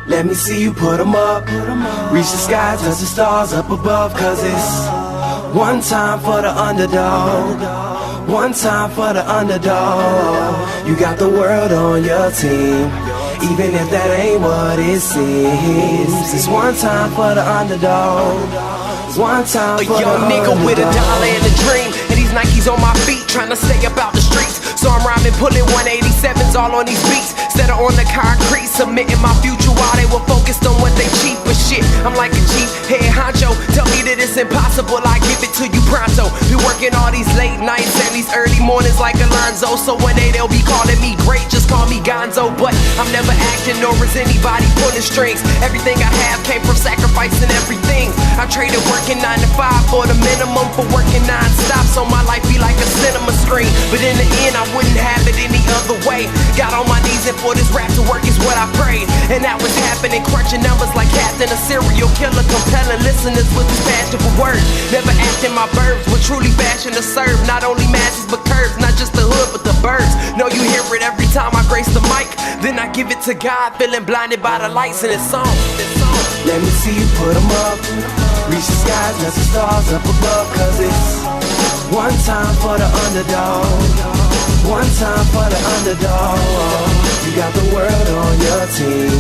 Let me see you put 'em up. Reach the sky, touch the stars up above. Cause it's one time for the underdog. One time for the underdog. You got the world on your team, even if that ain't what it seems. It's one time for the underdog. One time for the underdog. A young nigga with $1 and a dream, and these Nikes on my feet, trying to stay about the streets. So I'm rhyming, pulling 187s all on these beats, instead of on the concrete, submitting my future while they were focused on what they cheap. But shit, I'm like a chief head honcho. Tell me that it's impossible, I give it to you pronto. Be working all these late nights and these early mornings like Alonzo. So one day they'll be calling me great, just call me Gonzo. But I'm never acting, nor is anybody pulling strings. Everything I have came from sacrificing everything. I traded working 9 to 5 for the minimum, for working non-stop, so my life be like a cinema screen. But in the end, I wouldn't have it any other way. Got on my knees, and for this rap to work is what I prayed. And that was happening, crunching numbers like Captain, a serial killer, compelling listeners with his passion for words. Never acting my verbs, but truly fashion to serve not only masses but curves, not just the hood but the birds. Know you hear it every time I grace the mic, then I give it to God, feeling blinded by the lights in this song. Let me see you put 'em up. Reach the skies, touch the stars up above. Cause it's one time for the underdog. One time for the underdog. You got the world on your team,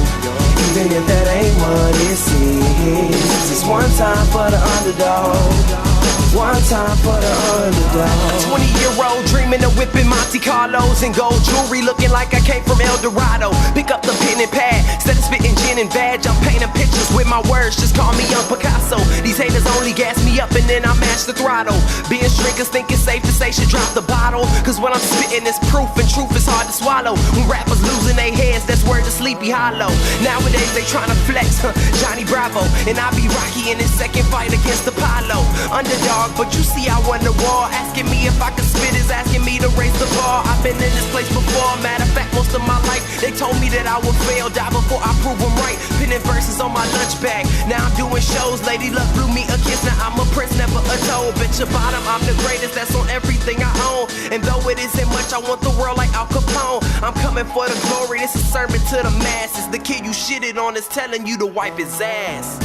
even if that ain't what it seems. It's one time for the underdog. One time for the underdog. 20-year-old dreaming of whipping Monte Carlos and gold jewelry, looking like I came from El Dorado. Pick up the pen and pad, instead of spitting gin and vag, I'm painting pictures with my words, just call me Young Picasso. These haters only gas me up and then I mash the throttle. Being drinkers think it's safe to say should drop the bottle, cause what I'm spitting is proof, and truth is hard to swallow. When rappers losing their heads, that's word to Sleepy Hollow. Nowadays they tryna flex, Johnny Bravo, and I be Rocky in his second fight against Apollo. Underdog, but you see I won the war. Asking me if I could spit is asking me to raise the bar. I've been in this place before, matter of fact most of my life. They told me that I would fail, die before I prove them right. Pinning verses on my lunch bag, now I'm doing shows. Lady Luck blew me a kiss, now I'm a prince, never a toad. Bitch your bottom, I'm the greatest, that's on everything I own. And though it isn't much, I want the world like Al Capone. I'm coming for the glory, this is a sermon to the masses. The kid you shitted on is telling you to wipe his ass.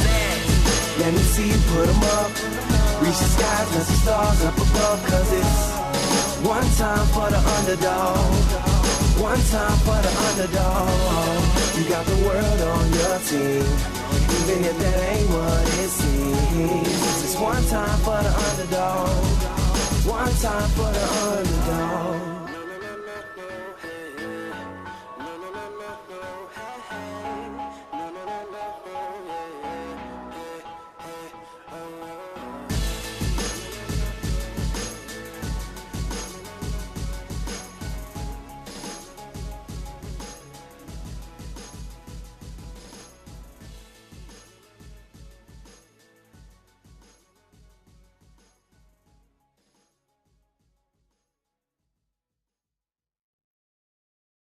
Let me see you put 'em up. Reach the skies, touch the stars up above. Cause it's one time for the underdog. One time for the underdog. You got the world on your team, even if that ain't what it seems. It's one time for the underdog. One time for the underdog.